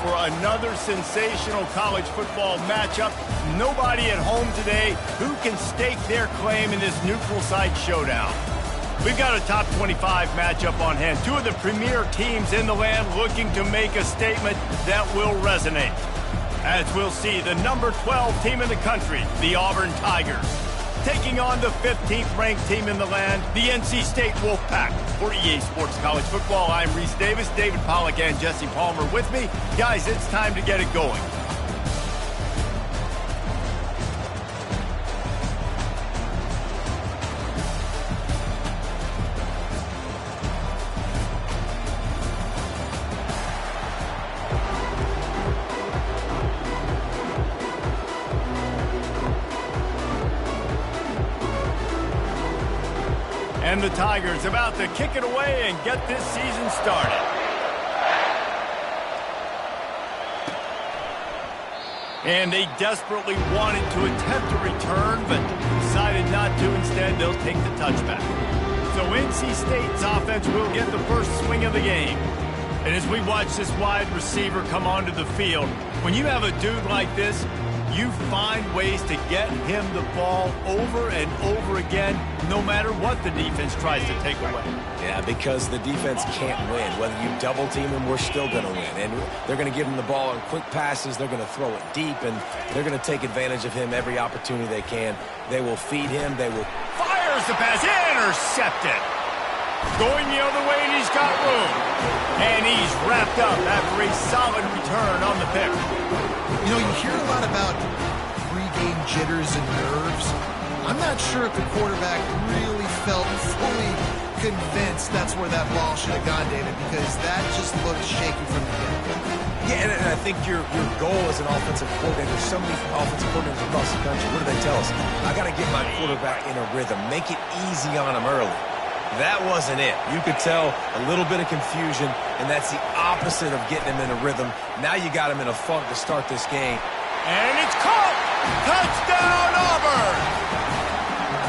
for another sensational college football matchup. Nobody at home today who can stake their claim in this neutral site showdown. We've got a top 25 matchup on hand. Two of the premier teams in the land looking to make a statement that will resonate. As we'll see, the number 12 team in the country, the Auburn Tigers, taking on the 15th ranked team in the land, the NC State Wolfpack. For EA Sports College Football, I'm Reese Davis, David Pollack and Jesse Palmer with me. Guys, it's time to get it going. And the Tigers about to kick it away and get this season started. And they desperately wanted to attempt a return, but decided not to. Instead, they'll take the touchback. So NC State's offense will get the first swing of the game. And as we watch this wide receiver come onto the field, when you have a dude like this, you find ways to get him the ball over and over again, no matter what the defense tries to take away. Yeah, because the defense can't win. Whether you double team him, we're still going to win. And they're going to give him the ball on quick passes. They're going to throw it deep, and they're going to take advantage of him every opportunity they can. They will feed him. They will... Fires the pass. Intercepted. Going the other way, and he's got room. And he's wrapped up after a solid return on the pick. You know, you hear a lot about pre-game jitters and nerves. I'm not sure if the quarterback really felt fully convinced that's where that ball should have gone, David, because that just looked shaky from the get-go. Yeah, and I think your goal as an offensive coordinator, there's so many offensive coordinators across the country, what do they tell us? I got to get my quarterback in a rhythm, make it easy on him early. That wasn't it. You could tell a little bit of confusion, and that's the opposite of getting him in a rhythm. Now you got him in a funk to start this game. And it's caught! Touchdown, Auburn!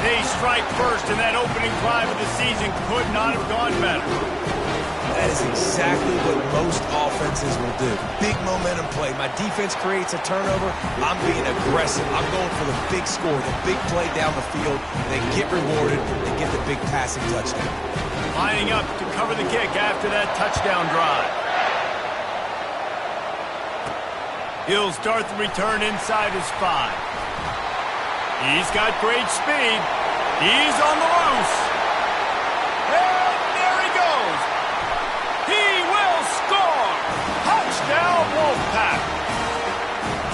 They strike first, and that opening drive of the season could not have gone better. That is exactly what most offenses will do. Big momentum play. My defense creates a turnover. I'm being aggressive. I'm going for the big score, the big play down the field. And they get rewarded. They get the big passing touchdown. Lining up to cover the kick after that touchdown drive. He'll start the return inside his 5. He's got great speed. He's on the loose. And there he goes. He will score. Touchdown, Wolfpack.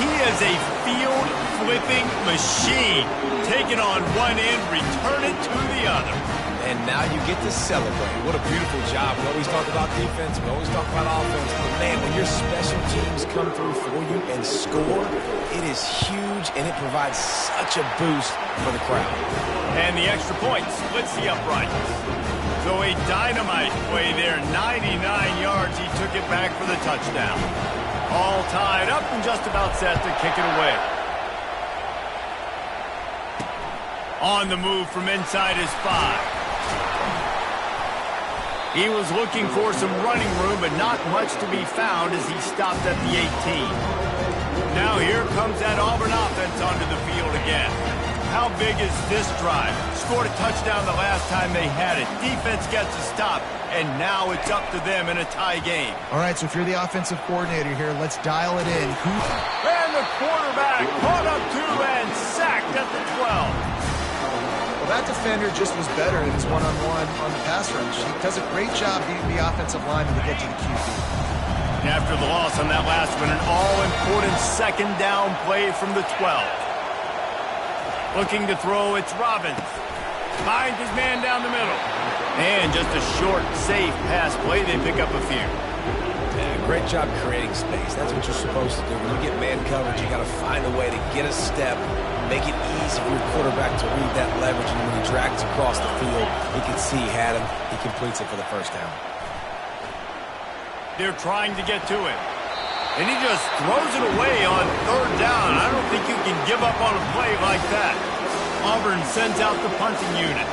He is a field-flipping machine. Taking on one end, return it to the other. And now you get to celebrate. What a beautiful job. We always talk about defense. We always talk about offense. But, man, when your special teams come through for you and score, it is huge, and it provides such a boost for the crowd. And the extra point splits the uprights. So a dynamite play there. 99 yards. He took it back for the touchdown. All tied up and just about set to kick it away. On the move from inside his 5. He was looking for some running room, but not much to be found as he stopped at the 18. Now here comes that Auburn offense onto the field again. How big is this drive? Scored a touchdown the last time they had it. Defense gets a stop, and now it's up to them in a tie game. All right, so if you're the offensive coordinator here, let's dial it in. And the quarterback caught up to and sacked at the 12. Well, that defender just was better in his one-on-one on the pass rush. He does a great job beating the offensive lineman to get to the QB. After the loss on that last one, an all-important second down play from the 12. Looking to throw, it's Robbins. Finds his man down the middle. And just a short, safe pass play. They pick up a few. Yeah, great job creating space. That's what you're supposed to do. When you get man coverage, you got to find a way to get a step, make it easy for your quarterback to read that leverage, and when he drags across the field, he can see he had him. He completes it for the first down. They're trying to get to him. And he just throws it away on third down. I don't think you can give up on a play like that. Auburn sends out the punting unit.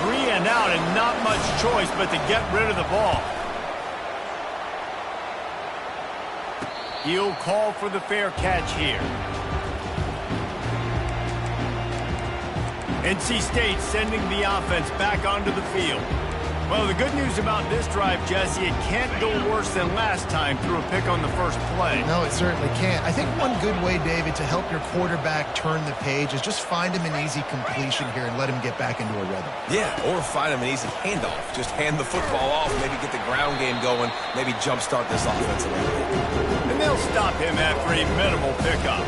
3 and out and not much choice but to get rid of the ball. He'll call for the fair catch here. NC State sending the offense back onto the field. Well, the good news about this drive, Jesse, it can't go worse than last time through a pick on the first play. No, it certainly can't. I think one good way, David, to help your quarterback turn the page is just find him an easy completion here and let him get back into a rhythm. Yeah, or find him an easy handoff. Just hand the football off, maybe get the ground game going, maybe jumpstart this offense a little bit. And they'll stop him after a minimal pickup.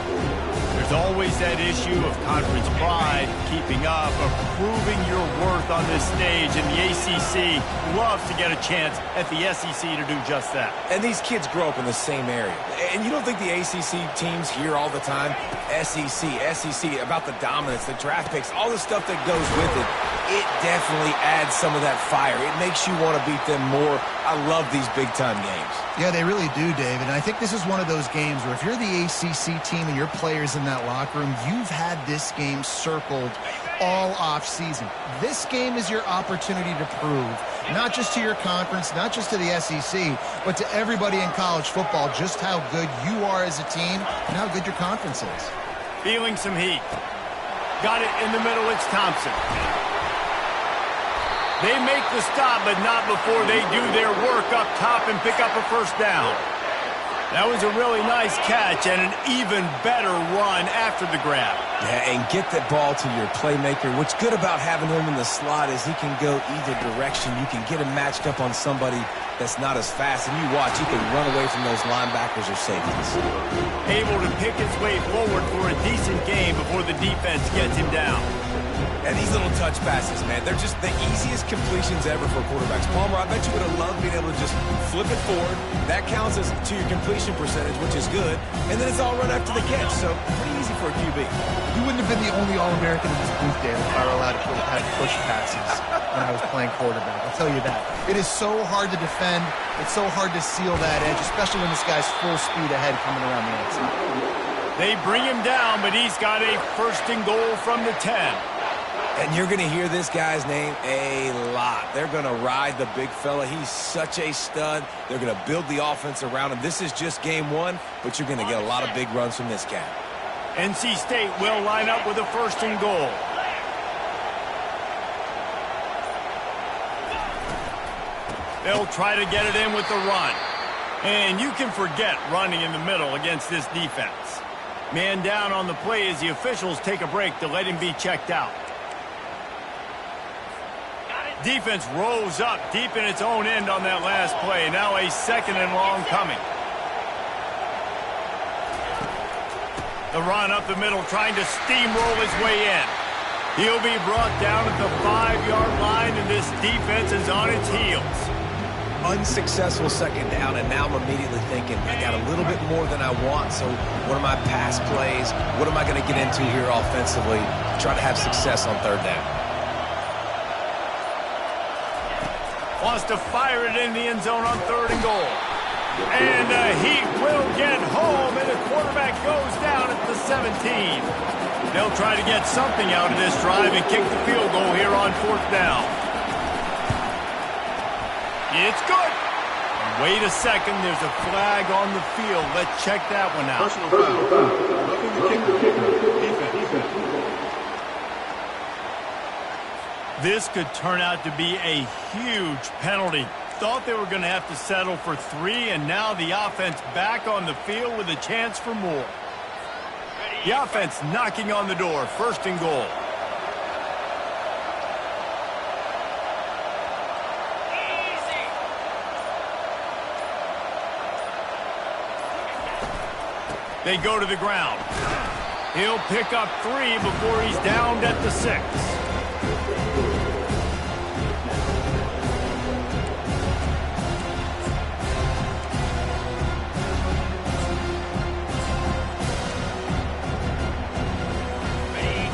There's always that issue of conference pride, keeping up, of proving your worth on this stage, and the ACC loves to get a chance at the SEC to do just that. And these kids grow up in the same area. And you don't think the ACC teams hear all the time, SEC, about the dominance, the draft picks, all the stuff that goes with it. It definitely adds some of that fire. It makes you want to beat them more. I love these big-time games. Yeah, they really do, David. And I think this is one of those games where if you're the ACC team and your players in that locker room, you've had this game circled all off-season. This game is your opportunity to prove, not just to your conference, not just to the SEC, but to everybody in college football, just how good you are as a team and how good your conference is. Feeling some heat. Got it in the middle. It's Thompson. They make the stop, but not before they do their work up top and pick up a first down. That was a really nice catch and an even better run after the grab. Yeah, and get the ball to your playmaker. What's good about having him in the slot is he can go either direction. You can get him matched up on somebody that's not as fast, and you watch, he can run away from those linebackers or safeties. Able to pick his way forward for a decent game before the defense gets him down. And these little touch passes, man, they're just the easiest completions ever for quarterbacks. Palmer, I bet you would have loved being able to just flip it forward. That counts as to your completion percentage, which is good. And then it's all run after the catch, so pretty easy for a QB. You wouldn't have been the only All-American in this booth, David, if I were allowed to have push passes when I was playing quarterback. I'll tell you that. It is so hard to defend. It's so hard to seal that edge, especially when this guy's full speed ahead coming around the outside. They bring him down, but he's got a first and goal from the 10. And you're going to hear this guy's name a lot. They're going to ride the big fella. He's such a stud. They're going to build the offense around him. This is just game one, but you're going to get a lot of big runs from this guy. NC State will line up with a first and goal. They'll try to get it in with the run. And you can forget running in the middle against this defense. Man down on the play as the officials take a break to let him be checked out. Defense rose up deep in its own end on that last play. Now a second and long coming. The run up the middle, trying to steamroll his way in. He'll be brought down at the 5-yard line, and this defense is on its heels. Unsuccessful second down, and now I'm immediately thinking, I got a little bit more than I want, so what are my pass plays? What am I going to get into here offensively to try to have success on third down? Wants to fire it in the end zone on third and goal. And he will get home, and the quarterback goes down at the 17. They'll try to get something out of this drive and kick the field goal here on fourth down. It's good. Wait a second, there's a flag on the field. Let's check that one out. Personal foul. Roughing the kicker. Defense. This could turn out to be a huge penalty. Thought they were going to have to settle for 3, and now the offense back on the field with a chance for more. The offense knocking on the door, first and goal. They go to the ground. He'll pick up 3 before he's downed at the 6.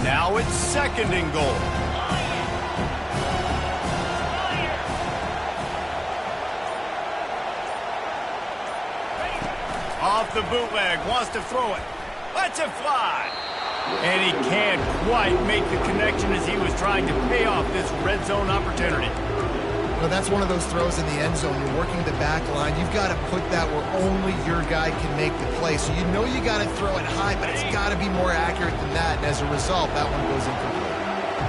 Now it's second and goal. Off the bootleg, wants to throw it. Lets it fly. And he can't quite make the connection as he was trying to pay off this red zone opportunity. No, that's one of those throws in the end zone. You're working the back line. You've got to put that where only your guy can make the play. So you know you got to throw it high, but it's got to be more accurate than that. And as a result, that one goes incomplete.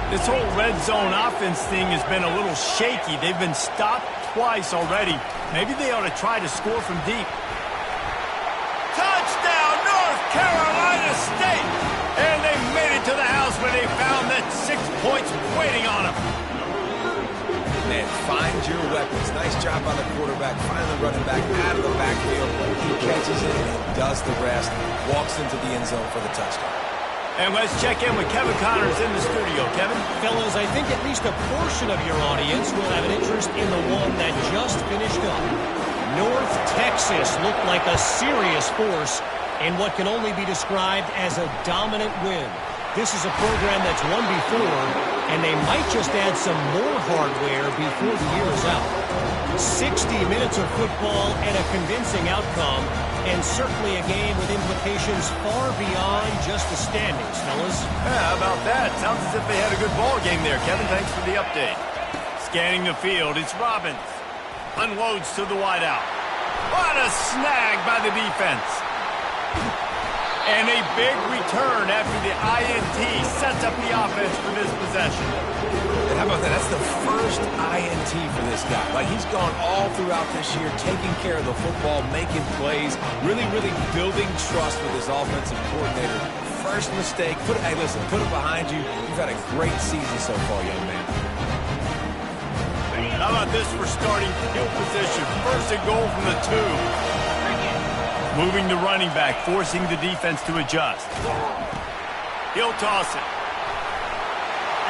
This whole red zone offense thing has been a little shaky. They've been stopped twice already. Maybe they ought to try to score from deep. Touchdown, North Carolina State! And they made it to the house when they found that 6 points waiting on them. Man, find your weapons. Nice job by the quarterback, finding the running back out of the backfield. He catches it and does the rest. Walks into the end zone for the touchdown. And let's check in with Kevin Connors in the studio. Kevin? Fellas, I think at least a portion of your audience will have an interest in the one that just finished up. North Texas looked like a serious force in what can only be described as a dominant win. This is a program that's won before, and they might just add some more hardware before the year is out. 60 minutes of football and a convincing outcome, and certainly a game with implications far beyond just the standings, fellas. Yeah, how about that? Sounds as if they had a good ball game there. Kevin, thanks for the update. Scanning the field, it's Robbins. Unloads to the wideout. What a snag by the defense. And a big return after the INT sets up the offense for this possession. And how about that? That's the first INT for this guy. Like, he's gone all throughout this year, taking care of the football, making plays, really building trust with his offensive coordinator. First mistake, hey, listen, put it behind you. You've had a great season so far, young man. How about this for starting field position? First and goal from the 2. Moving the running back, forcing the defense to adjust. He'll toss it.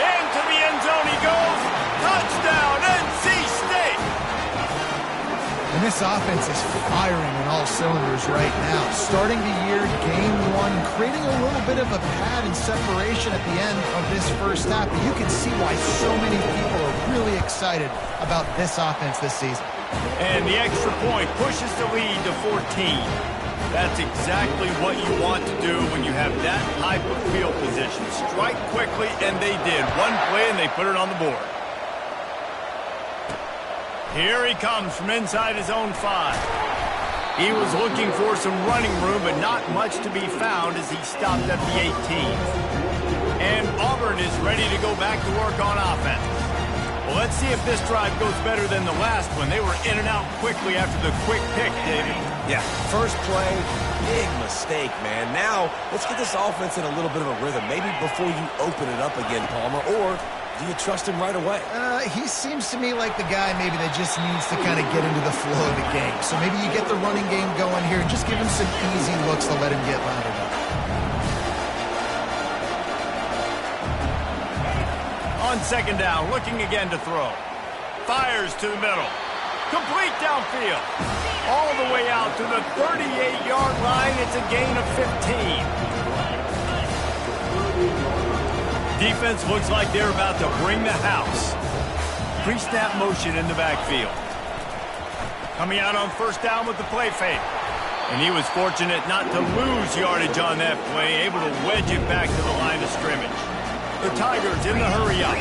Into the end zone he goes. Touchdown, NC State! And this offense is firing on all cylinders right now. Starting the year, game 1, creating a little bit of a pad and separation at the end of this first half. But you can see why so many people are really excited about this offense this season. And the extra point pushes the lead to 14. That's exactly what you want to do when you have that type of field position. Strike quickly, and they did. One play, and they put it on the board. Here he comes from inside his own 5. He was looking for some running room, but not much to be found as he stopped at the 18. And Auburn is ready to go back to work on offense. Well, let's see if this drive goes better than the last one. They were in and out quickly after the quick pick, David. Yeah, first play, big mistake, man. Now, let's get this offense in a little bit of a rhythm. Maybe before you open it up again, Palmer, or do you trust him right away? He seems to me like the guy maybe that just needs to kind of get into the flow of the game. So maybe you get the running game going here and just give him some easy looks to let him get lined up. On second down, looking again to throw. Fires to the middle. Complete downfield. All the way out to the 38-yard line. It's a gain of 15. Defense looks like they're about to bring the house. Pre-snap motion in the backfield. Coming out on first down with the play fake. And he was fortunate not to lose yardage on that play, able to wedge it back to the line of scrimmage. The Tigers in the hurry-up.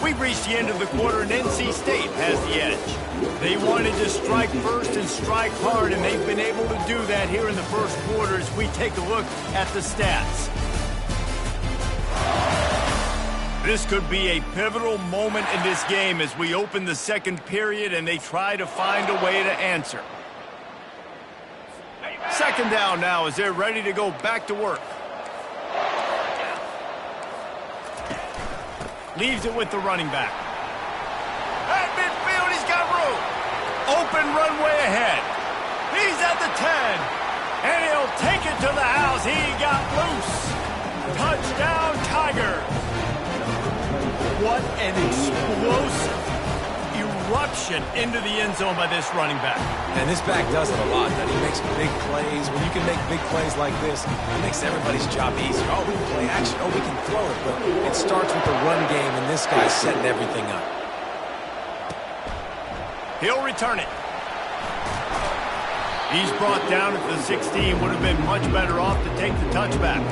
We've reached the end of the quarter, and NC State has the edge. They wanted to strike first and strike hard, and they've been able to do that here in the first quarter as we take a look at the stats. This could be a pivotal moment in this game as we open the second period and they try to find a way to answer. Second down now as they're ready to go back to work. Leaves it with the running back. At midfield, he's got room. Open runway ahead. He's at the 10. And he'll take it to the house. He got loose. Touchdown, Tigers. What an explosive eruption into the end zone by this running back. And this back does it a lot. That he makes big plays. When you can make big plays like this, it makes everybody's job easier. Oh, we can play action. Oh, we can throw it. But it starts with the run game, and this guy's setting everything up. He'll return it. He's brought down at the 16. Would have been much better off to take the touchback.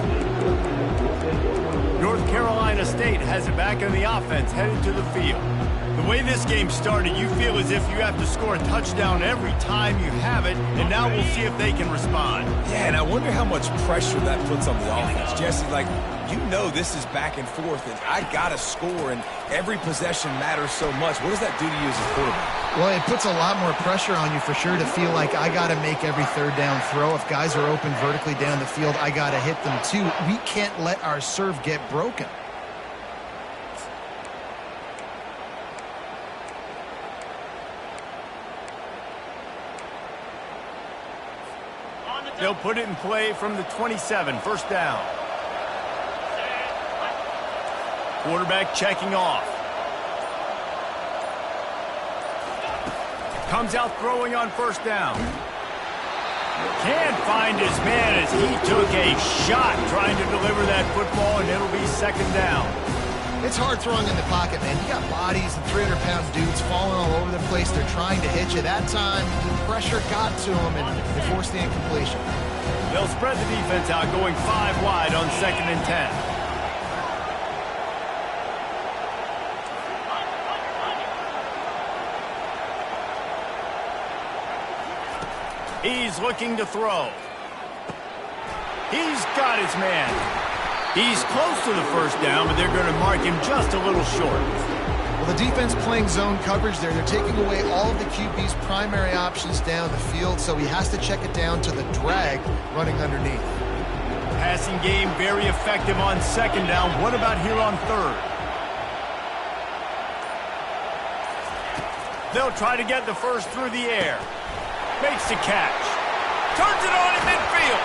North Carolina State has it back in the offense, headed to the field. The way this game started, you feel as if you have to score a touchdown every time you have it, and now we'll see if they can respond. Yeah, and I wonder how much pressure that puts on the offense. Jesse, like, you know this is back and forth, and I got to score, and every possession matters so much. What does that do to you as a quarterback? Well, it puts a lot more pressure on you for sure to feel like I got to make every third down throw. If guys are open vertically down the field, I got to hit them too. We can't let our serve get broken. They'll put it in play from the 27, first down. Quarterback checking off. Comes out throwing on first down. Can't find his man as he took a shot trying to deliver that football, and it'll be second down. It's hard throwing in the pocket, man. You got bodies and 300-pound dudes falling all over the place. They're trying to hit you. That time, pressure got to them, and they forced the incompletion. They'll spread the defense out, going 5 wide on 2nd and 10. He's looking to throw. He's got his man. He's close to the first down, but they're going to mark him just a little short. Well, the defense playing zone coverage there. They're taking away all of the QB's primary options down the field, so he has to check it down to the drag running underneath. Passing game very effective on 2nd down. What about here on 3rd? They'll try to get the first through the air. Makes the catch. Turns it on in midfield.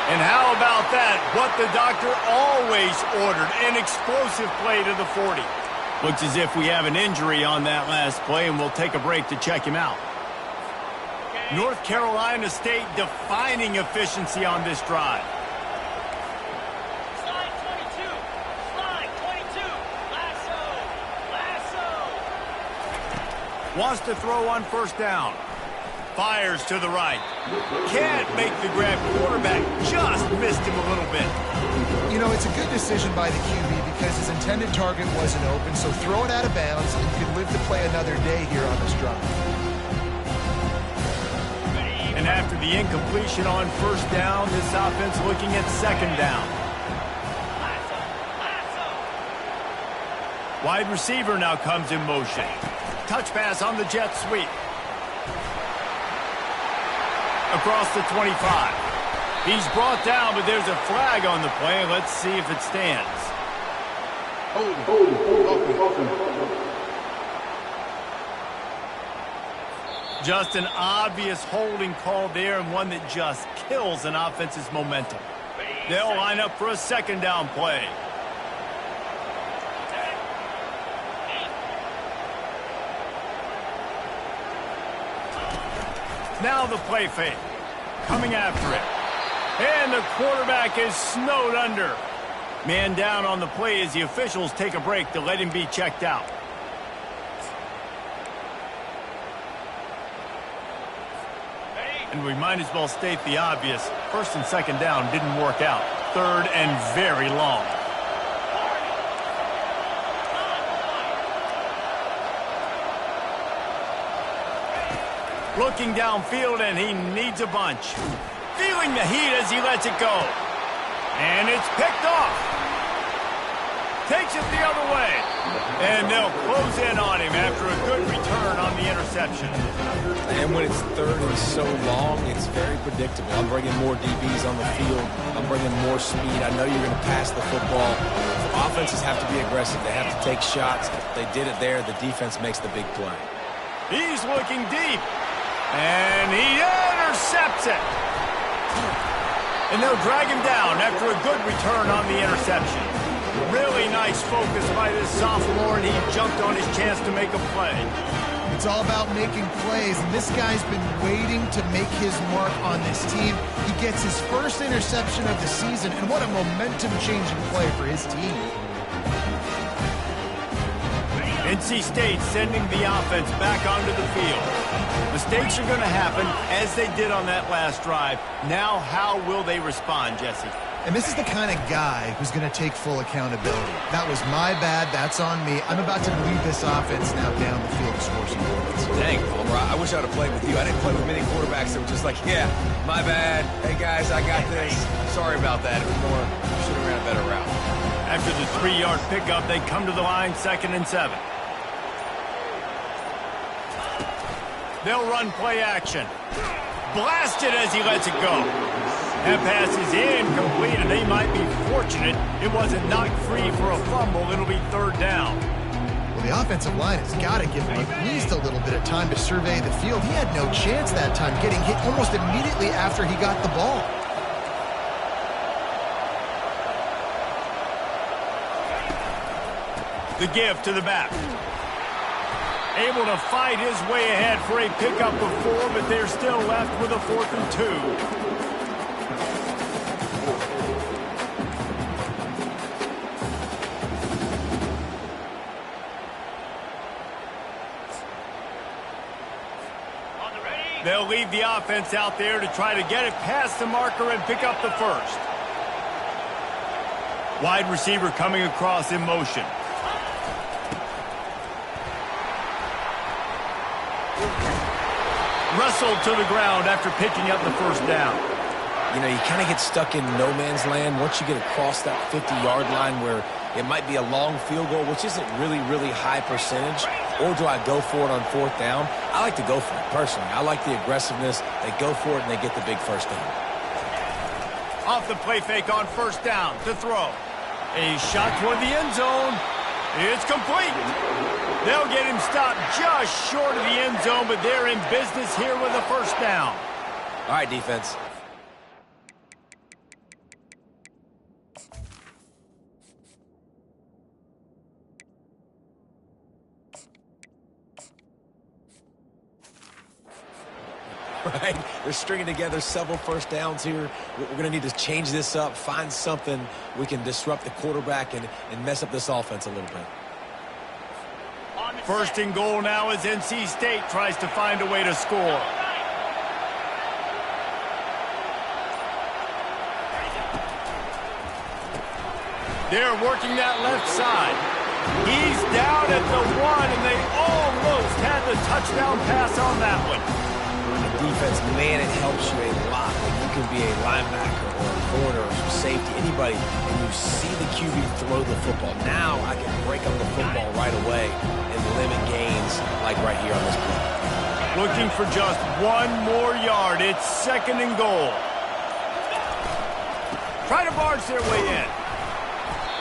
And how about that? What the doctor always ordered, an explosive play to the 40. Looks as if we have an injury on that last play, and we'll take a break to check him out. North Carolina State defining efficiency on this drive. Slide 22. Slide 22. Lasso. Wants to throw on first down. Fires to the right. Can't make the grab. Quarterback just missed him a little bit. You know, it's a good decision by the QB because his intended target wasn't open, so throw it out of bounds and you can live to play another day here on this drive. And after the incompletion on first down, this offense looking at 2nd down. Wide receiver now comes in motion. Touch pass on the jet sweep. Across the 25. He's brought down, but there's a flag on the play. Let's see if it stands. Just an obvious holding call there, and one that just kills an offense's momentum. They'll line up for a 2nd down play. Now the play fake. Coming after it. And the quarterback is snowed under. Man down on the play as the officials take a break to let him be checked out. And we might as well state the obvious. 1st and 2nd down didn't work out. 3rd and very long. Looking downfield, and he needs a bunch. Feeling the heat as he lets it go. And it's picked off. Takes it the other way. And they'll close in on him after a good return on the interception. And when it's 3rd and so long, it's very predictable. I'm bringing more DBs on the field. I'm bringing more speed. I know you're going to pass the football. Offenses have to be aggressive. They have to take shots. They did it there. The defense makes the big play. He's looking deep. And he intercepts it. And they'll drag him down after a good return on the interception. Really nice focus by this sophomore, and he jumped on his chance to make a play. It's all about making plays, and this guy's been waiting to make his mark on this team. He gets his first interception of the season, and what a momentum-changing play for his team. NC State sending the offense back onto the field. Mistakes are going to happen, as they did on that last drive. Now, how will they respond, Jesse? And this is the kind of guy who's going to take full accountability. That was my bad. That's on me. I'm about to lead this offense now down the field to score some points. Dang, Palmer, I wish I would have played with you. I didn't play with many quarterbacks that were just like, yeah, my bad. Hey, guys, I got this. Sorry about that. It was more, should have ran a better route. After the 3-yard pickup, they come to the line, 2nd and 7. They'll run play action. Blasted as he lets it go. That pass is incomplete, and they might be fortunate it wasn't knocked free for a fumble. It'll be 3rd down. Well, the offensive line has got to give him at least a little bit of time to survey the field. He had no chance that time, getting hit almost immediately after he got the ball. The give to the back. Able to fight his way ahead for a pickup of 4, but they're still left with a 4th and 2. They'll leave the offense out there to try to get it past the marker and pick up the 1st. Wide receiver coming across in motion. Wrestled to the ground after picking up the 1st down. You know, you kind of get stuck in no man's land once you get across that 50-yard line where it might be a long field goal, which isn't really high percentage. Or do I go for it on 4th down? I like to go for it, personally. I like the aggressiveness. They go for it, and they get the big 1st down. Off the play fake on 1st down to throw. A shot toward the end zone. It's complete. They'll get him stopped just short of the end zone, but they're in business here with a 1st down. All right, defense. Right? They're stringing together several 1st downs here. We're going to need to change this up, find something we can disrupt the quarterback and mess up this offense a little bit. 1st and goal now as NC State tries to find a way to score. They're working that left side. He's down at the 1, and they almost had the touchdown pass on that one. Defense, man, it helps you a lot when you can be a linebacker or a corner or some safety, anybody, and you see the QB throw the football. Now I can break up the football right away and limit gains like right here on this play. Looking for just 1 more yard. It's 2nd and goal. Try to barge their way in.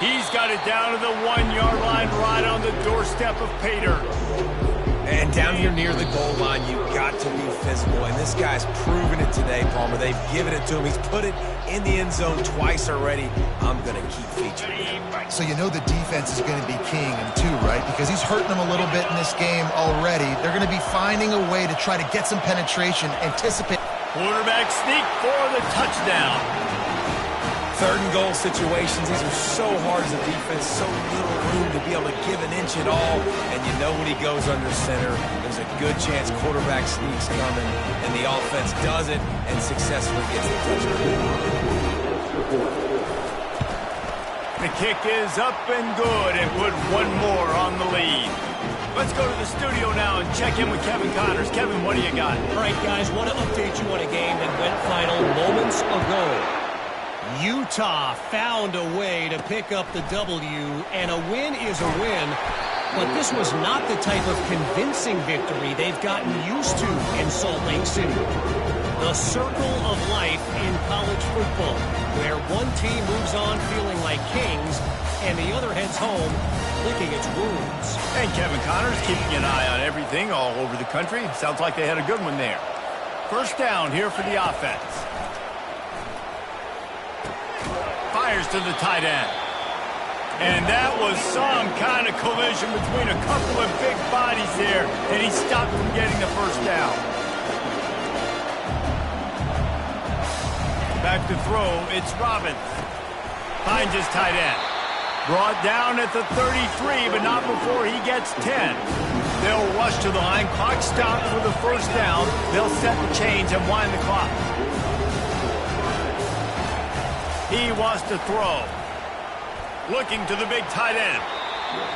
He's got it down to the 1-yard line right on the doorstep of pay dirt. And down here near the goal line, you've got to be physical. And this guy's proven it today, Palmer. They've given it to him. He's put it in the end zone twice already. I'm going to keep featuring him. So you know the defense is going to be keying him too, right? Because he's hurting them a little bit in this game already. They're going to be finding a way to try to get some penetration, anticipate. Quarterback sneak for the touchdown. 3rd and goal situations, these are so hard as a defense, so little room to be able to give an inch at all. And you know when he goes under center, there's a good chance quarterback sneaks coming, and the offense does it and successfully gets the touchdown. The kick is up and good, and put 1 more on the lead. Let's go to the studio now and check in with Kevin Connors. Kevin, what do you got? All right, guys, want to update you on a game that went final moments ago. Utah found a way to pick up the W, and a win is a win, but this was not the type of convincing victory they've gotten used to in Salt Lake City. The circle of life in college football, where one team moves on feeling like kings, and the other heads home licking its wounds. And Kevin Connors keeping an eye on everything all over the country. Sounds like they had a good one there. 1st down here for the offense. Fires to the tight end. And that was some kind of collision between a couple of big bodies there, and he stopped from getting the 1st down. Back to throw, it's Robbins. Finds his tight end. Brought down at the 33, but not before he gets 10. They'll rush to the line. Clock stopped for the first down. They'll set the chains and wind the clock. He wants to throw. Looking to the big tight end.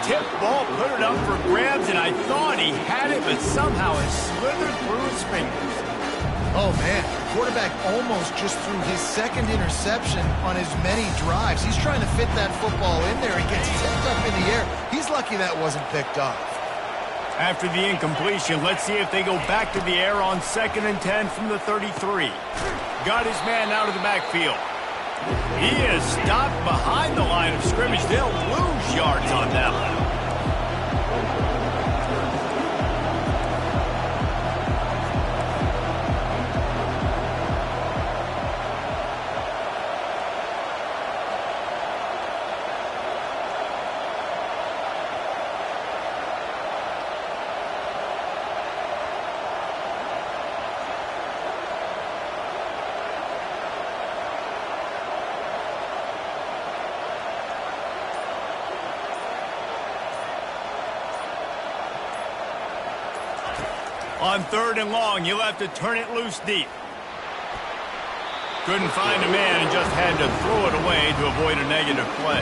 Tip ball, put it up for grabs, and I thought he had it, but somehow it slithered through his fingers. Oh, man. Quarterback almost just threw his second interception on as many drives. He's trying to fit that football in there. He gets tipped up in the air. He's lucky that wasn't picked off. After the incompletion, let's see if they go back to the air on 2nd and 10 from the 33. Got his man out of the backfield. He is stopped behind the line of scrimmage. They'll lose yards on that one. On 3rd and long, you'll have to turn it loose deep. Couldn't find a man and just had to throw it away to avoid a negative play.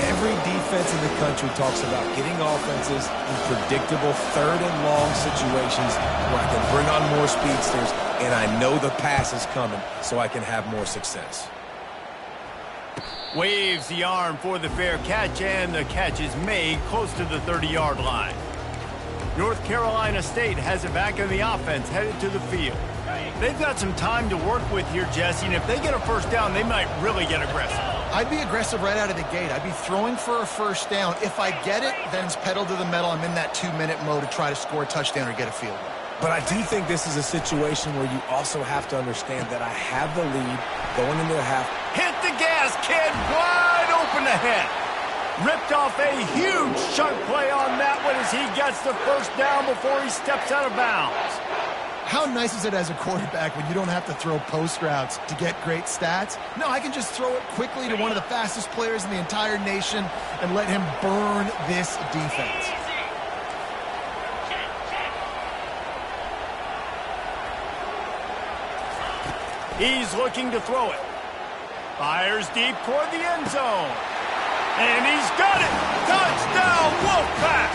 Every defense in the country talks about getting offenses in predictable 3rd and long situations where I can bring on more speedsters and I know the pass is coming so I can have more success. Waves the arm for the fair catch, and the catch is made close to the 30-yard line. North Carolina State has it back in the offense, headed to the field. They've got some time to work with here, Jesse, and if they get a first down, they might really get aggressive. I'd be aggressive right out of the gate. I'd be throwing for a first down. If I get it, then it's pedal to the metal. I'm in that 2-minute mode to try to score a touchdown or get a field goal. But I do think this is a situation where you also have to understand that I have the lead going into the half. Hit the gas, kid. Wide open ahead. Ripped off a huge chunk play on that one as he gets the first down before he steps out of bounds. How nice is it as a quarterback when you don't have to throw post routes to get great stats? No, I can just throw it quickly to one of the fastest players in the entire nation and let him burn this defense. He's looking to throw it. Fires deep toward the end zone. And he's got it! Touchdown, Wolfpack!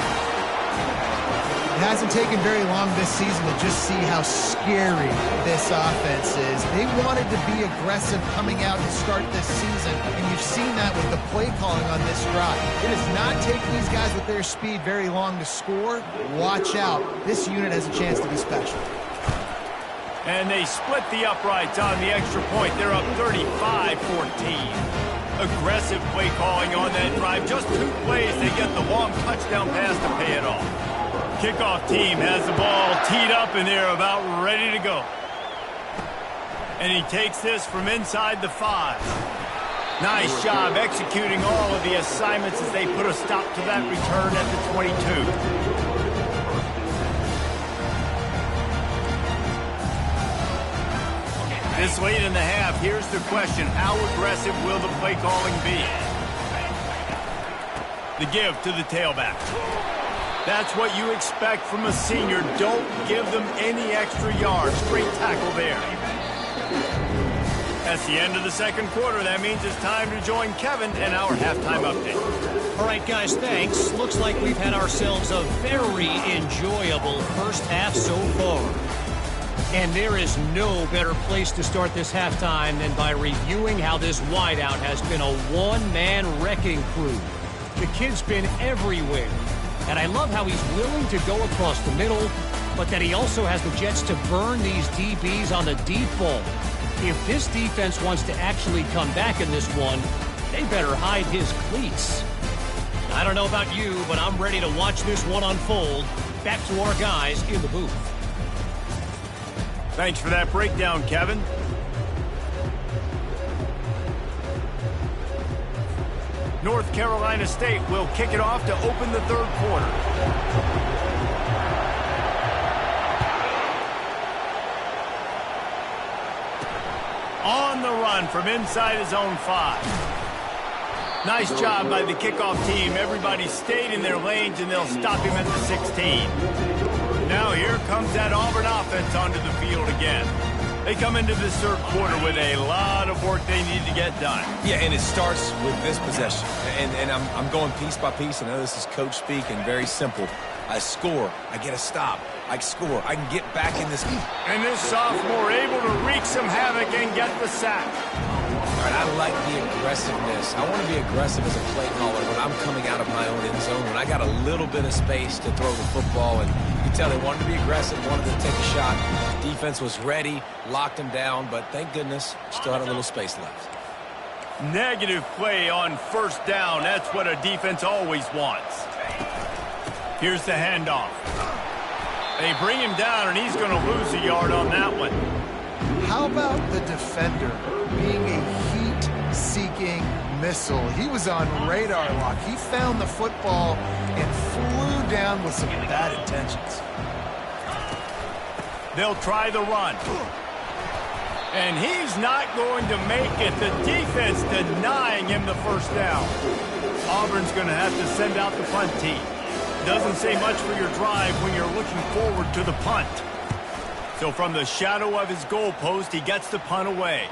It hasn't taken very long this season to just see how scary this offense is. They wanted to be aggressive coming out and start this season, and you've seen that with the play calling on this drive. It does not take these guys with their speed very long to score. Watch out. This unit has a chance to be special. And they split the uprights on the extra point. They're up 35-14. Aggressive play calling on that drive. Just 2 plays, they get the long touchdown pass to pay it off. Kickoff team has the ball teed up, and they're about ready to go. And he takes this from inside the 5. Nice job executing all of the assignments as they put a stop to that return at the 22. This late in the half, here's the question. How aggressive will the play calling be? The give to the tailback. That's what you expect from a senior. Don't give them any extra yards. Great tackle there. That's the end of the second quarter. That means it's time to join Kevin and our halftime update. All right, guys, thanks. Looks like we've had ourselves a very enjoyable first half so far. And there is no better place to start this halftime than by reviewing how this wideout has been a one-man wrecking crew. The kid's been everywhere. And I love how he's willing to go across the middle, but that he also has the jets to burn these DBs on the deep ball. If this defense wants to actually come back in this one, they better hide his cleats. I don't know about you, but I'm ready to watch this one unfold. Back to our guys in the booth. Thanks for that breakdown, Kevin. North Carolina State will kick it off to open the third quarter. On the run from inside his own 5. Nice job by the kickoff team. Everybody stayed in their lanes, and they'll stop him at the 16. Now here comes that Auburn offense onto the field again. They come into this third quarter with a lot of work they need to get done. Yeah, and it starts with this possession. And I'm going piece by piece. I know this is coach speak and very simple. I score. I get a stop. I score. I can get back in this. And this sophomore able to wreak some havoc and get the sack. All right, I like the aggressiveness. I want to be aggressive as a play caller when I'm coming out of my own end zone, when I got a little bit of space to throw the football. And you can tell they wanted to be aggressive, wanted to take a shot. Defense was ready, locked him down, but thank goodness, still had a little space left. Negative play on first down. That's what a defense always wants. Here's the handoff. They bring him down, and he's going to lose a yard on that one. How about the defender being a heat-seeking missile? He was on radar lock. He found the football and flew down with some bad intentions. They'll try the run. And he's not going to make it. The defense denying him the first down. Auburn's going to have to send out the punt team. Doesn't say much for your drive when you're looking forward to the punt. So from the shadow of his goalpost, he gets the punt away.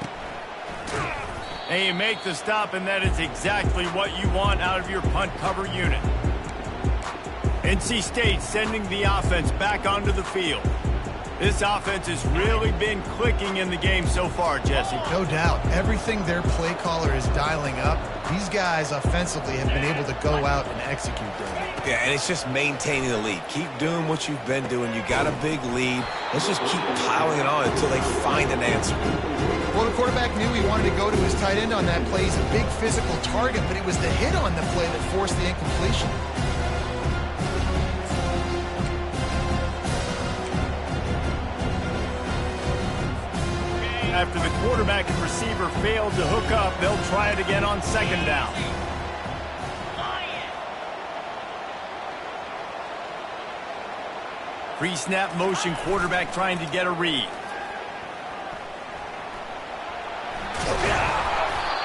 And you make the stop, and that is exactly what you want out of your punt cover unit. NC State sending the offense back onto the field. This offense has really been clicking in the game so far, Jesse. No doubt. Everything their play caller is dialing up, these guys offensively have been able to go out and execute them. Yeah, and it's just maintaining the lead. Keep doing what you've been doing. You got a big lead. Let's just keep piling it on until they find an answer. Well, the quarterback knew he wanted to go to his tight end on that play. He's a big physical target, but it was the hit on the play that forced the incompletion. After the quarterback and receiver failed to hook up, they'll try it again on second down. Pre-snap motion, quarterback trying to get a read.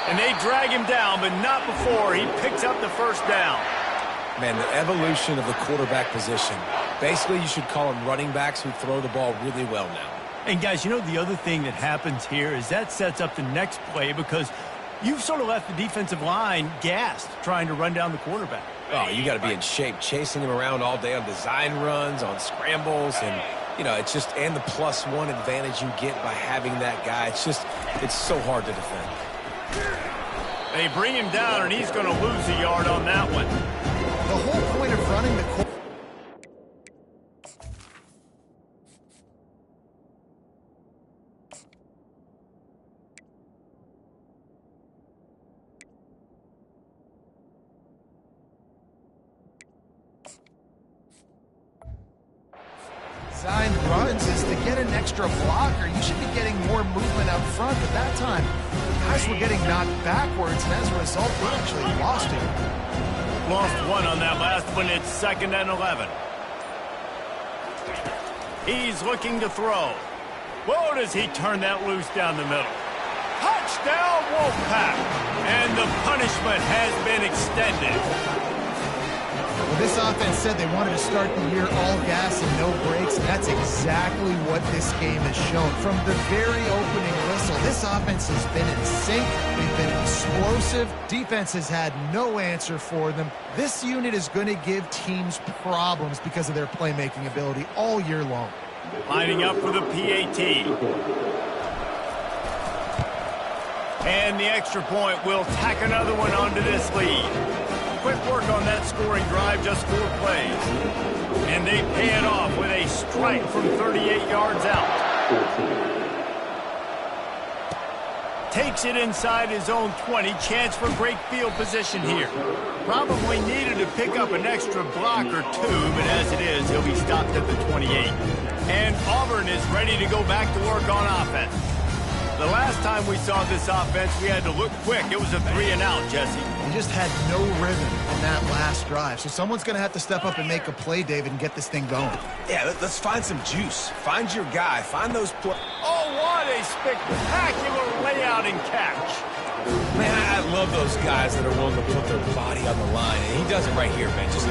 And they drag him down, but not before he picks up the first down. Man, the evolution of the quarterback position. Basically, you should call them running backs who throw the ball really well now. And guys, you know, the other thing that happens here is that sets up the next play because you've sort of left the defensive line gassed trying to run down the quarterback. Oh, you got to be in shape, chasing him around all day on design runs, on scrambles, and, you know, it's just, and the +1 advantage you get by having that guy. It's just, it's so hard to defend. They bring him down, and he's going to lose a yard on that one. The whole point of running the quarterback. Designed runs is to get an extra blocker. You should be getting more movement up front, but that time, guys were getting knocked backwards, and as a result, they actually lost it. Lost one on that last one. It's 2nd and 11. He's looking to throw. Whoa, does he turn that loose down the middle. Touchdown, Wolfpack! And the punishment has been extended. Well, this offense said they wanted to start the year all gas and no brakes, and that's exactly what this game has shown. From the very opening whistle, this offense has been in sync. They've been explosive. Defense has had no answer for them. This unit is going to give teams problems because of their playmaking ability all year long. Lining up for the PAT. And the extra point will tack another one onto this lead. Quick work on that scoring drive, just 4 plays. And they pay it off with a strike from 38 yards out. Takes it inside his own 20. Chance for great field position here. Probably needed to pick up an extra block or 2, but as it is, he'll be stopped at the 28. And Auburn is ready to go back to work on offense. The last time we saw this offense, we had to look quick. It was a 3-and-out, Jesse. They just had no rhythm in that last drive. So someone's going to have to step up and make a play, David, and get this thing going. Yeah, let's find some juice. Find your guy. Find those plays. Oh, what a spectacular layout and catch. Man, I love those guys that are willing to put their body on the line, and he does it right here, man. Just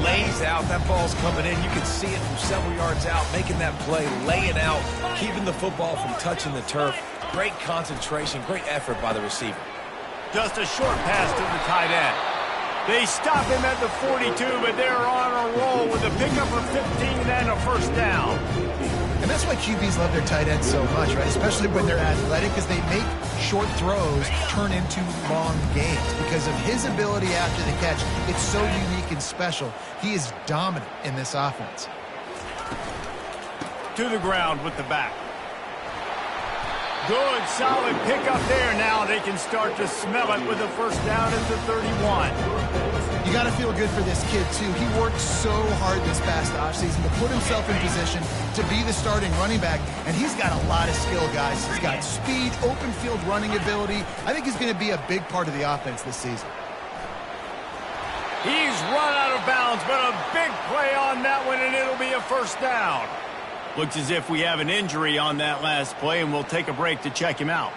lays out. That ball's coming in. You can see it from several yards out, making that play, laying out, keeping the football from touching the turf. Great concentration, great effort by the receiver. Just a short pass to the tight end. They stop him at the 42, but they're on a roll with a pickup of 15 and a first down. And that's why QBs love their tight ends so much, right? Especially when they're athletic, because they make short throws turn into long gains. Because of his ability after the catch, it's so unique and special. He is dominant in this offense. To the ground with the back. Good, solid pickup there. Now they can start to smell it with a first down at the 31. You got to feel good for this kid, too. He worked so hard this past offseason to put himself in position to be the starting running back, and he's got a lot of skill, guys. He's got speed, open field running ability. I think he's going to be a big part of the offense this season. He's run out of bounds, but a big play on that one, and it'll be a first down. Looks as if we have an injury on that last play, and we'll take a break to check him out.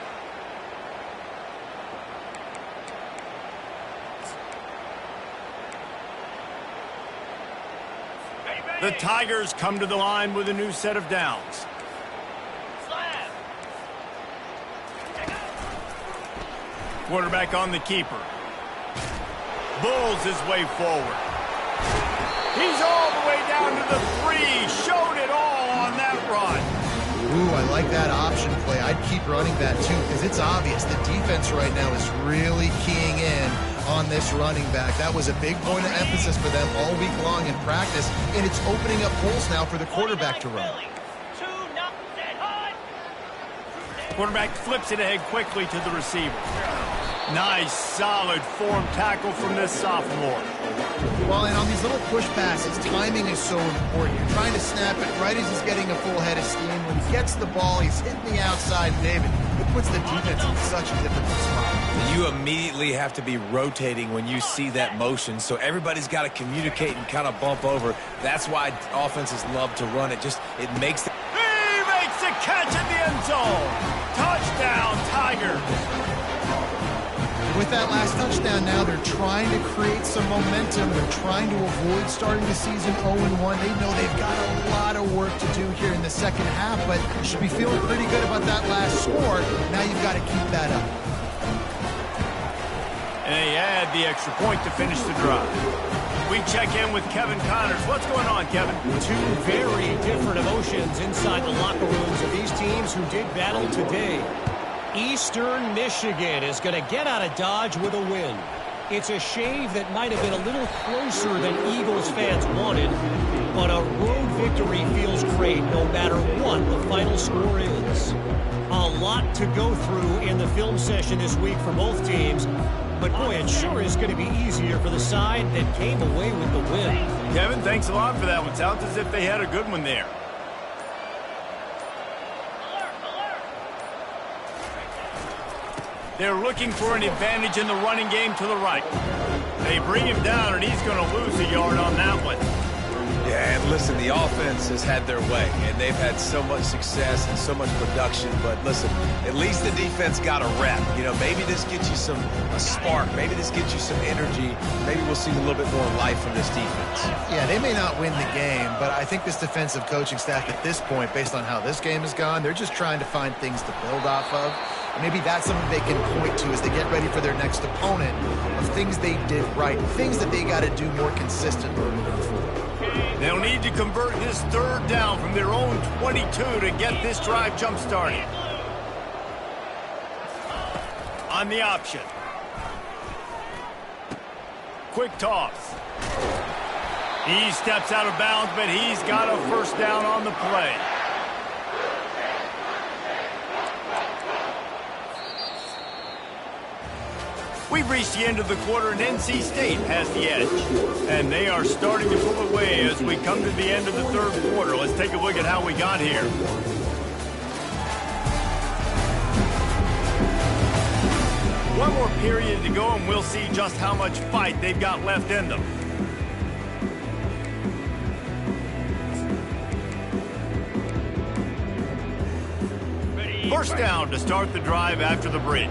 The Tigers come to the line with a new set of downs. Quarterback on the keeper. Bulls his way forward. He's all the way down to the 3. Showed it all on that run. Ooh, I like that option play. I'd keep running that, too, because it's obvious the defense right now is really keying in on this running back. That was a big point of emphasis for them all week long in practice, and it's opening up holes now for the quarterback to run. Quarterback flips it ahead quickly to the receiver. Nice, solid form tackle from this sophomore. Well, and on these little push passes, timing is so important. You're trying to snap it right as he's getting a full head of steam. When he gets the ball, he's hitting the outside, David. It puts the defense in such a difficult spot. You immediately have to be rotating when you see that motion, so everybody's got to communicate and kind of bump over. That's why offenses love to run it. It makes the... He makes the catch in the end zone. Touchdown, Tigers. With that last touchdown now, they're trying to create some momentum. They're trying to avoid starting the season 0-1. They know they've got a lot of work to do here in the second half, but should be feeling pretty good about that last score. Now you've got to keep that up. And they add the extra point to finish the drive. We check in with Kevin Connors. What's going on, Kevin? Two very different emotions inside the locker rooms of these teams who did battle today. Eastern Michigan is going to get out of Dodge with a win. It's a shave that might have been a little closer than Eagles fans wanted, but a road victory feels great no matter what the final score is. A lot to go through in the film session this week for both teams, but boy, it sure is going to be easier for the side that came away with the win. Kevin, thanks a lot for that one. Sounds as if they had a good one there. They're looking for an advantage in the running game to the right. They bring him down, and he's going to lose a yard on that one. Yeah, and listen, the offense has had their way, and they've had so much success and so much production. But listen, at least the defense got a rep. You know, maybe this gets you a spark. Maybe this gets you some energy. Maybe we'll see a little bit more life from this defense. Yeah, they may not win the game, but I think this defensive coaching staff at this point, based on how this game has gone, they're just trying to find things to build off of. Maybe that's something they can point to as they get ready for their next opponent, of things they did right, things that they got to do more consistently moving forward. They'll need to convert this third down from their own 22 to get this drive jump-started. On the option. Quick toss. He steps out of bounds, but he's got a first down on the play. We've reached the end of the quarter, and NC State has the edge. And they are starting to pull away as we come to the end of the third quarter. Let's take a look at how we got here. One more period to go, and we'll see just how much fight they've got left in them. First down to start the drive after the break.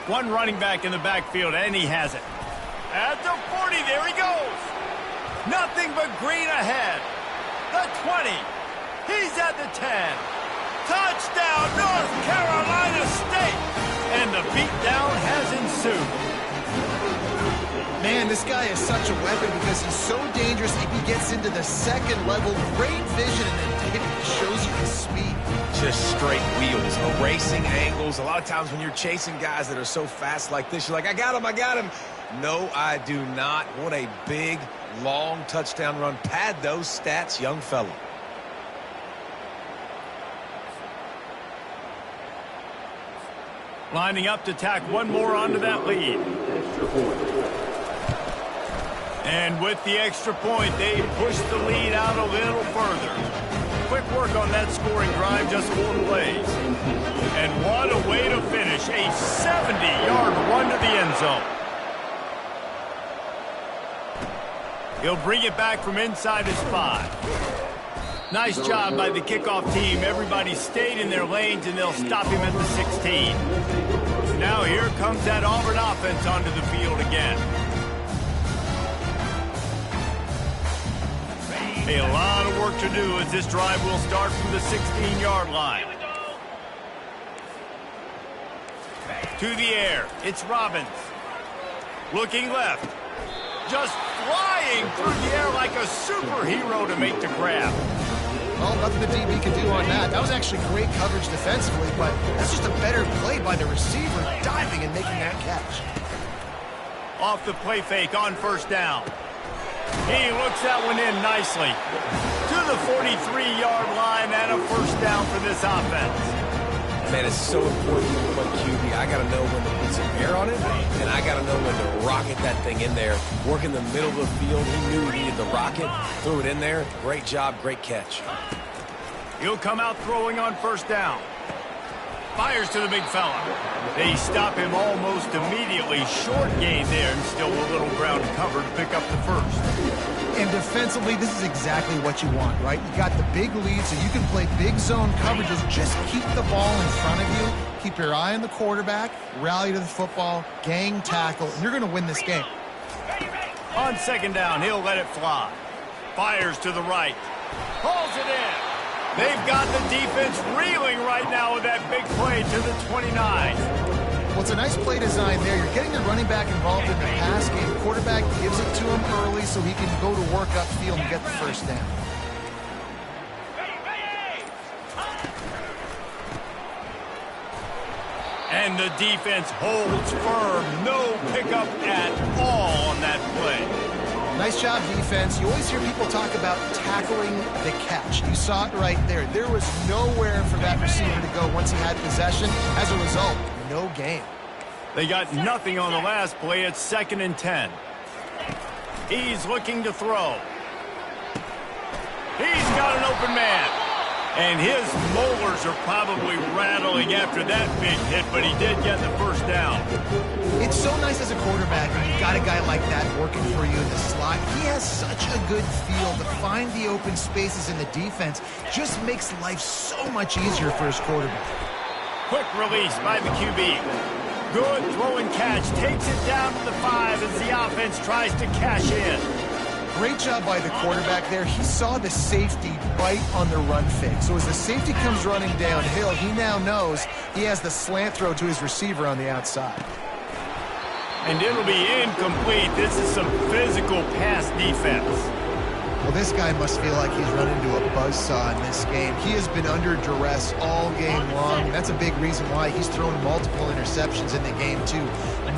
One running back in the backfield, and he has it. At the 40, there he goes. Nothing but green ahead. The 20. He's at the 10. Touchdown, North Carolina State. And the beatdown has ensued. Man, this guy is such a weapon because he's so dangerous. If he gets into the second level, great vision, and then David shows you his speed. Just straight wheels, erasing angles. A lot of times when you're chasing guys that are so fast like this, you're like, I got him, I got him. No, I do not. What a big, long touchdown run. Pad those stats, young fella. Lining up to tack one more onto that lead. And with the extra point, they push the lead out a little further. Quick work on that scoring drive, just 4 plays. And what a way to finish. A 70-yard run to the end zone. He'll bring it back from inside his 5. Nice job by the kickoff team. Everybody stayed in their lanes, and they'll stop him at the 16. Now here comes that Auburn offense onto the field again. A lot of work to do as this drive will start from the 16-yard line. To the air, it's Robbins. Looking left. Just flying through the air like a superhero to make the grab. Well, nothing the DB can do on that. That was actually great coverage defensively, but that's just a better play by the receiver diving and making that catch. Off the play fake on first down. He looks that one in nicely. To the 43-yard line and a first down for this offense. Man, it's so important to play QB. I got to know when to put some air on it, and I got to know when to rocket that thing in there. Work in the middle of the field. He knew he needed the rocket. Threw it in there. Great job, great catch. He'll come out throwing on first down. Fires to the big fella. They stop him almost immediately. Short gain there, and still a little ground cover to pick up the first. And defensively, this is exactly what you want, right? You got the big lead, so you can play big zone coverages. Just keep the ball in front of you. Keep your eye on the quarterback. Rally to the football. Gang tackle. And you're going to win this game. On second down, he'll let it fly. Fires to the right. Hauls it in. They've got the defense reeling right now with that big play to the 29. Well, it's a nice play design there. You're getting the running back involved in the pass game. Quarterback gives it to him early so he can go to work upfield and get the first down. And the defense holds firm. No pickup at all on that play. Nice job, defense. You always hear people talk about tackling the catch. You saw it right there. There was nowhere for that receiver to go once he had possession. As a result, no gain. They got nothing on the last play. It's 2nd and 10. He's looking to throw. He's got an open man. And his molars are probably rattling after that big hit, but he did get the first down. It's so nice as a quarterback when you've got a guy like that working for you in the slot. He has such a good feel to find the open spaces in the defense. Just makes life so much easier for his quarterback. Quick release by the QB. Good throw and catch. Takes it down to the 5 as the offense tries to cash in. Great job by the quarterback there. He saw the safety bite on the run fake. So as the safety comes running downhill, he now knows he has the slant throw to his receiver on the outside. And it'll be incomplete. This is some physical pass defense. Well, this guy must feel like he's run into a buzzsaw in this game. He has been under duress all game long. That's a big reason why he's thrown multiple interceptions in the game, too.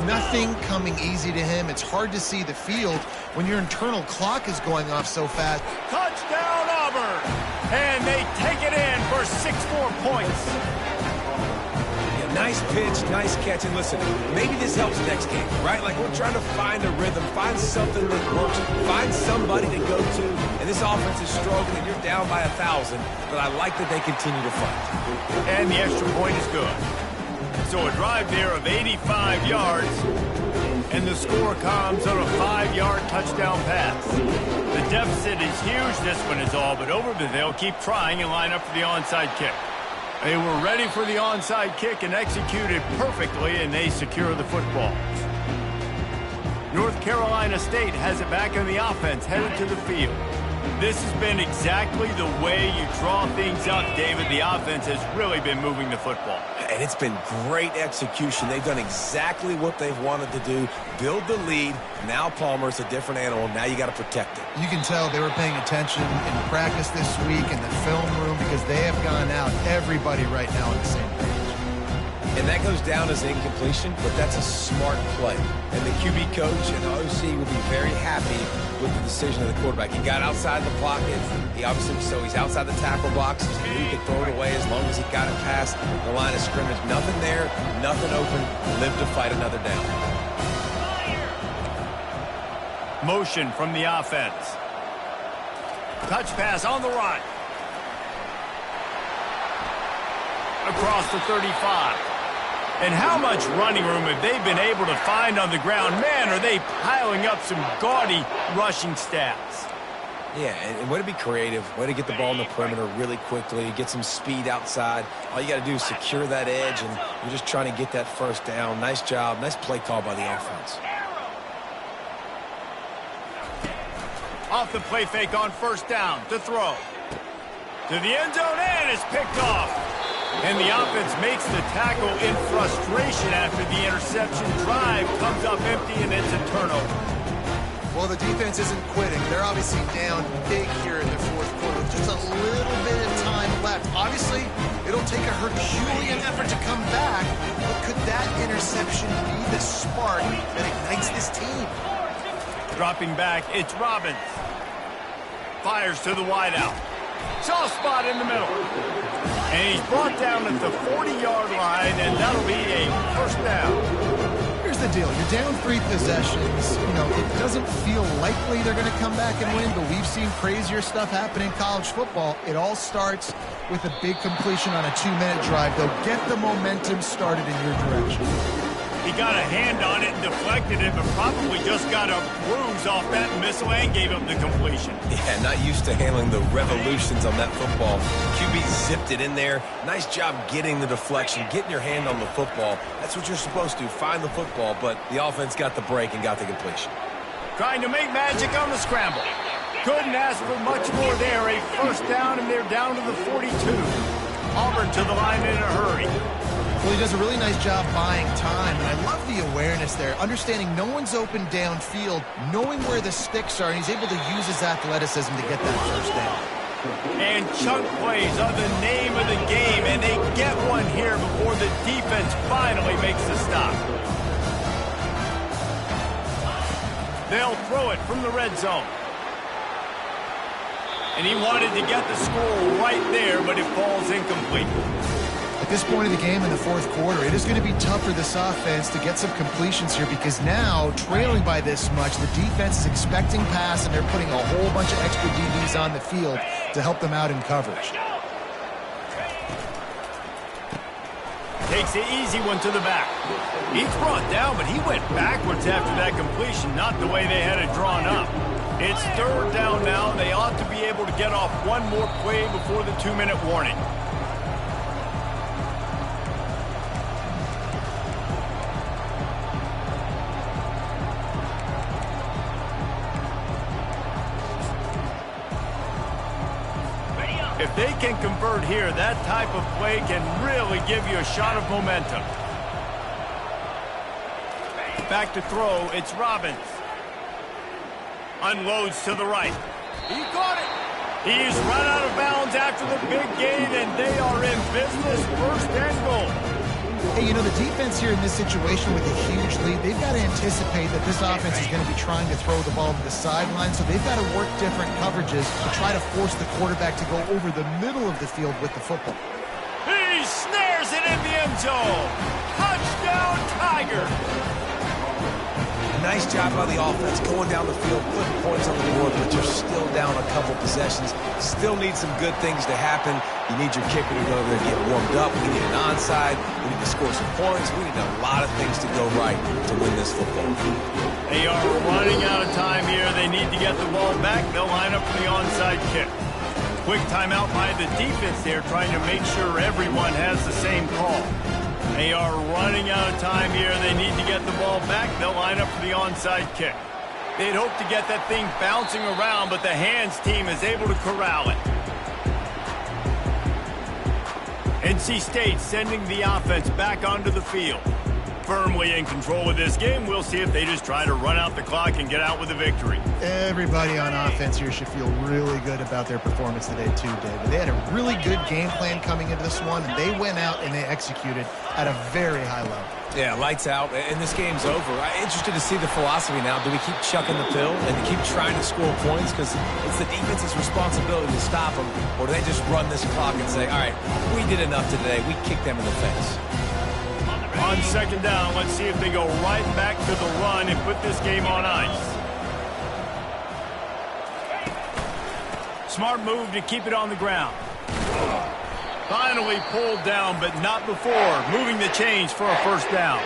Nothing coming easy to him. It's hard to see the field when your internal clock is going off so fast. Touchdown, Auburn! And they take it in for 6 more points. Nice pitch, nice catch, and listen, maybe this helps next game, right? Like we're trying to find a rhythm, find something that works, find somebody to go to, and this offense is struggling. You're down by 1,000, but I like that they continue to fight. And the extra point is good. So a drive there of 85 yards, and the score comes on a 5-yard touchdown pass. The deficit is huge. This one is all but over, but they'll keep trying and line up for the onside kick. They were ready for the onside kick and executed perfectly, and they secure the football. North Carolina State has it back in the offense, headed to the field. This has been exactly the way you draw things up, David. The offense has really been moving the football. And it's been great execution. They've done exactly what they've wanted to do. Build the lead. Now Palmer's a different animal. Now you got to protect it. You can tell they were paying attention in practice this week in the film room because they have gone out, everybody right now on the same page. And that goes down as incompletion, but that's a smart play. And the QB coach and the OC will be very happy with the decision of the quarterback. He got outside the pocket. He obviously, so he's outside the tackle box. He could throw it away as long as he got it past the line of scrimmage. Nothing there, nothing open. Live to fight another down. Motion from the offense. Touch pass on the run. Across the 35. And how much running room have they been able to find on the ground? Man, are they piling up some gaudy rushing stats. Yeah, and way to be creative, way to get the ball in the perimeter really quickly, get some speed outside. All you got to do is secure that edge, and you're just trying to get that first down. Nice job, nice play call by the offense. Off the play fake on first down to throw. To the end zone, and it's picked off. And the offense makes the tackle in frustration after the interception. Drive comes up empty, and it's a turnover. Well, the defense isn't quitting. They're obviously down big here in the fourth quarter with just a little bit of time left. Obviously, it'll take a Herculean effort to come back, but could that interception be the spark that ignites this team? Dropping back, it's Robbins. Fires to the wideout. Soft spot in the middle. And he's brought down at the 40-yard line, and that'll be a first down. Here's the deal. You're down 3 possessions. You know, it doesn't feel likely they're going to come back and win, but we've seen crazier stuff happen in college football. It all starts with a big completion on a 2-minute drive. They'll get the momentum started in your direction. He got a hand on it and deflected it, but probably just got a bruise off that missile and gave up the completion. Yeah, not used to handling the revolutions on that football. QB zipped it in there. Nice job getting the deflection, getting your hand on the football. That's what you're supposed to, find the football, but the offense got the break and got the completion. Trying to make magic on the scramble. Couldn't ask for much more there. A first down, and they're down to the 42. Auburn to the line in a hurry. Well, he does a really nice job buying time, and I love the awareness there, understanding no one's open downfield, knowing where the sticks are, and he's able to use his athleticism to get that first down. And chunk plays are the name of the game, and they get one here before the defense finally makes the stop. They'll throw it from the red zone. And he wanted to get the score right there, but it falls incomplete. At this point of the game in the fourth quarter, it is going to be tough for this offense to get some completions here because now, trailing by this much, the defense is expecting pass, and they're putting a whole bunch of extra DBs on the field to help them out in coverage. Takes the easy one to the back. He's brought down, but he went backwards after that completion, not the way they had it drawn up. It's third down now. They ought to be able to get off one more play before the 2-minute warning. If they can convert here, that type of play can really give you a shot of momentum. Back to throw, it's Robbins. Unloads to the right. He caught it. He's run out of bounds after the big gain, and they are in business, first and goal. Hey, you know, the defense here in this situation with a huge lead, they've got to anticipate that this offense is going to be trying to throw the ball to the sideline, so they've got to work different coverages to try to force the quarterback to go over the middle of the field with the football. He snares it in the end zone. Touchdown, Tiger. Nice job by the offense going down the field, putting points on the board, but you're still down a couple possessions. Still need some good things to happen. You need your kicker to go over there and get warmed up. We need an onside. We need to score some points. We need a lot of things to go right to win this football. They are running out of time here. They need to get the ball back. They'll line up for the onside kick. Quick timeout by the defense there, trying to make sure everyone has the same call. They are running out of time here. They need to get the ball back. They'll line up for the onside kick. They'd hope to get that thing bouncing around, but the hands team is able to corral it. NC State sending the offense back onto the field. Firmly in control of this game. We'll see if they just try to run out the clock and get out with a victory. Everybody on offense here should feel really good about their performance today too, David. They had a really good game plan coming into this one, and they went out and they executed at a very high level. Yeah, lights out, and this game's over. I'm interested to see the philosophy now. Do we keep chucking the pill and keep trying to score points because it's the defense's responsibility to stop them, or do they just run this clock and say, all right, we did enough today. We kicked them in the face. On second down, let's see if they go right back to the run and put this game on ice. Smart move to keep it on the ground. Finally pulled down, but not before moving the chains for a first down.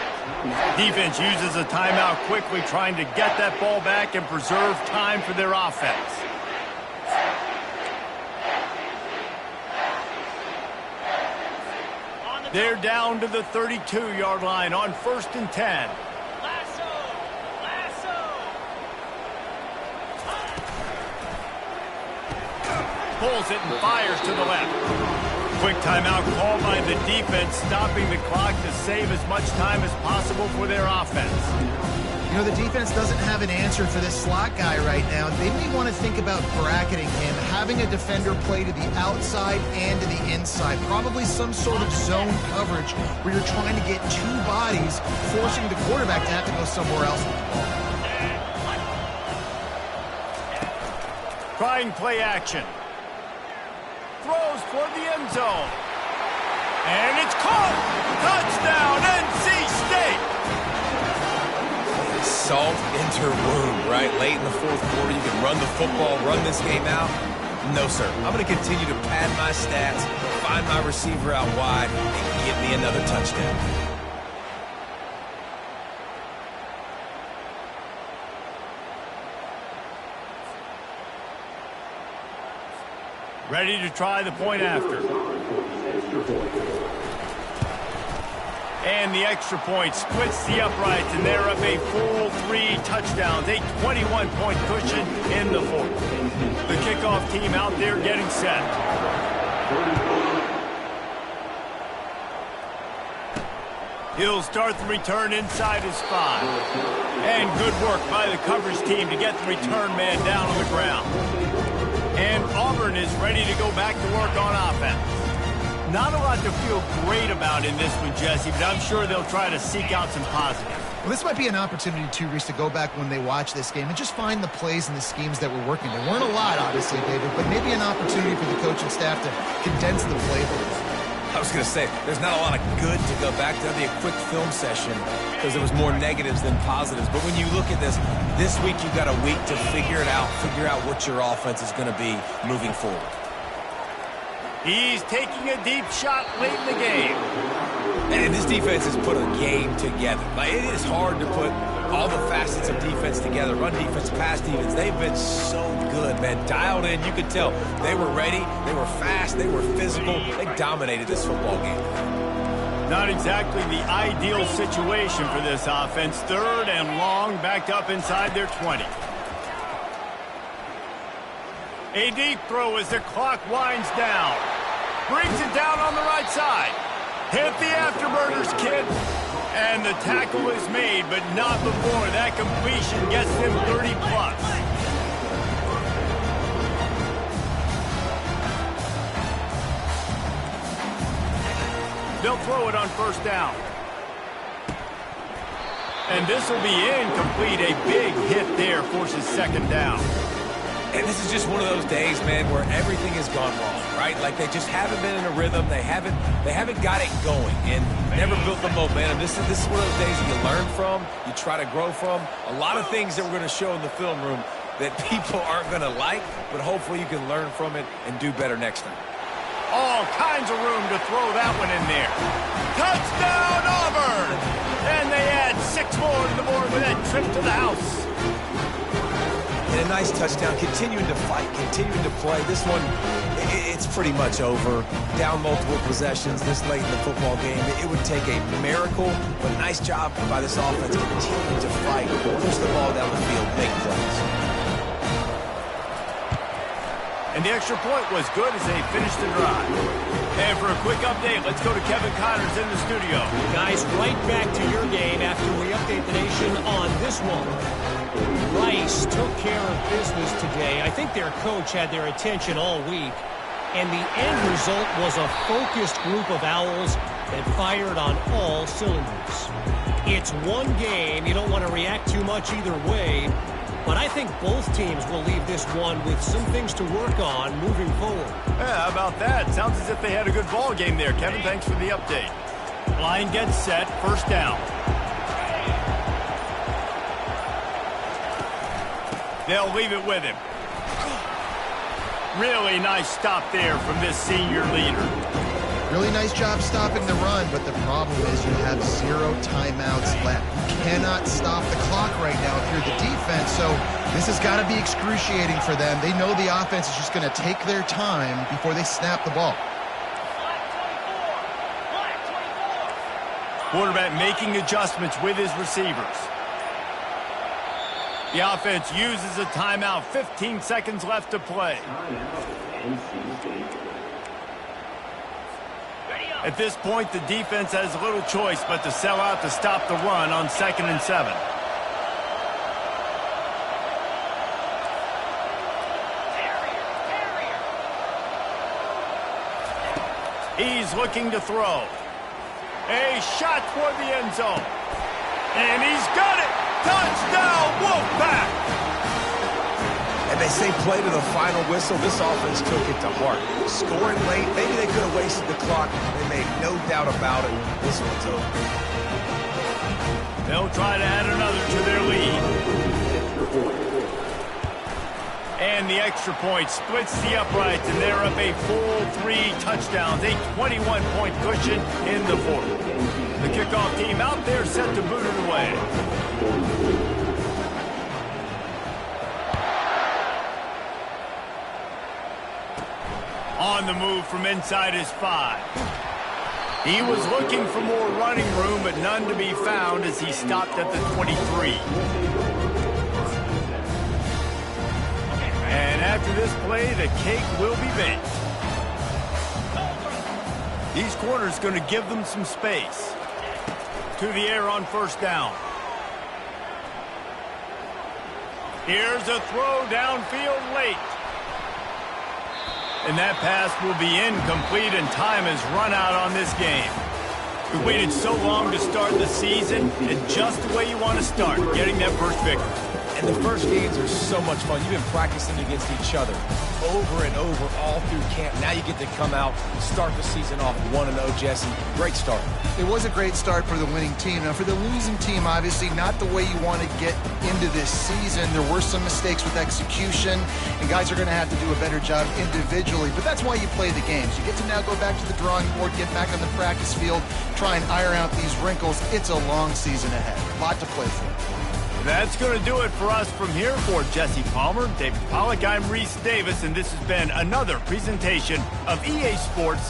Defense uses a timeout quickly, trying to get that ball back and preserve time for their offense. They're down to the 32-yard line on 1st and 10. Pulls it and fires to the left. Quick timeout called by the defense, stopping the clock to save as much time as possible for their offense. You know, the defense doesn't have an answer for this slot guy right now. They may want to think about bracketing him, having a defender play to the outside and to the inside. Probably some sort of zone coverage where you're trying to get two bodies, forcing the quarterback to have to go somewhere else with the ball. Trying play action. Throws toward the end zone. And it's caught! Touchdown, NC State! Salt into wound, right? Late in the fourth quarter, you can run the football, run this game out. No, sir. I'm going to continue to pad my stats, find my receiver out wide, and get me another touchdown. Ready to try the point after. And the extra point splits the uprights, and they're up a full 3 touchdowns, a 21-point cushion in the fourth. The kickoff team out there getting set. He'll start the return inside his 5. And good work by the coverage team to get the return man down on the ground. And Auburn is ready to go back to work on offense. Not a lot to feel great about in this one, Jesse, but I'm sure they'll try to seek out some positives. Well, this might be an opportunity, too, Reese, to go back when they watch this game and just find the plays and the schemes that were working. There weren't a lot, obviously, David, but maybe an opportunity for the coaching staff to condense the playbook. I was going to say, there's not a lot of good to go back to. That'd be a quick film session because there was more negatives than positives. But when you look at this week you've got a week to figure it out, figure out what your offense is going to be moving forward. He's taking a deep shot late in the game. And this defense has put a game together. Like, it is hard to put all the facets of defense together. Run defense, pass defense. They've been so good, man. Dialed in. You could tell they were ready. They were fast. They were physical. They dominated this football game. Not exactly the ideal situation for this offense. 3rd and long, backed up inside their 20. A deep throw as the clock winds down. Brings it down on the right side. Hit the afterburners, kid. And the tackle is made, but not before that completion gets them 30-plus. They'll throw it on 1st down. And this will be incomplete. A big hit there forces 2nd down. And this is just one of those days, man, where everything has gone wrong, right? Like they just haven't been in a rhythm. They haven't got it going and never built the momentum. This is one of those days that you learn from, you try to grow from. A lot of things that we're going to show in the film room that people aren't going to like, but hopefully you can learn from it and do better next time. All kinds of room to throw that one in there. Touchdown, Auburn! And they add 6 more to the board with that trip to the house. And a nice touchdown, continuing to fight, continuing to play. This one, it's pretty much over. Down multiple possessions this late in the football game. It would take a miracle, but nice job by this offense continuing to fight, push the ball down the field, make plays. And the extra point was good as they finished the drive. And for a quick update, let's go to Kevin Connors in the studio. Guys, right back to your game after we update the nation on this one. Rice took care of business today. I think their coach had their attention all week. And the end result was a focused group of Owls that fired on all cylinders. It's one game. You don't want to react too much either way. But I think both teams will leave this one with some things to work on moving forward. Yeah, how about that? Sounds as if they had a good ball game there. Kevin, thanks for the update. Line gets set. First down. They'll leave it with him. Really nice stop there from this senior leader. Really nice job stopping the run, but the problem is you have 0 timeouts left. You cannot stop the clock right now if you're the defense, so this has got to be excruciating for them. They know the offense is just going to take their time before they snap the ball. Quarterback making adjustments with his receivers. The offense uses a timeout. 15 seconds left to play. At this point, the defense has little choice but to sell out to stop the run on 2nd and 7. He's looking to throw. A shot toward the end zone. And he's got it! Touchdown, Wolfpack! And they say play to the final whistle. This offense took it to heart. Scoring late, maybe they could have wasted the clock. They made no doubt about it. This one's over. They'll try to add another to their lead. And the extra point splits the uprights, and they're up a full 3 touchdowns, a 21-point cushion in the 4th. The kickoff team out there set to boot it away. On the move from inside his 5. He was looking for more running room, but none to be found as he stopped at the 23. And after this play, the cake will be baked. These corners going to give them some space. To the air on first down. Here's a throw downfield late. And that pass will be incomplete, and time has run out on this game. We waited so long to start the season, and just the way you want to start, getting that first victory. And the first games are so much fun. You've been practicing against each other over and over all through camp. Now you get to come out, start the season off 1-0, Jesse. Great start. It was a great start for the winning team. Now, for the losing team, obviously not the way you want to get into this season. There were some mistakes with execution, and guys are going to have to do a better job individually. But that's why you play the games. You get to now go back to the drawing board, get back on the practice field, try and iron out these wrinkles. It's a long season ahead. A lot to play for. That's going to do it for us from here. For Jesse Palmer, David Pollack, I'm Reese Davis, and this has been another presentation of EA Sports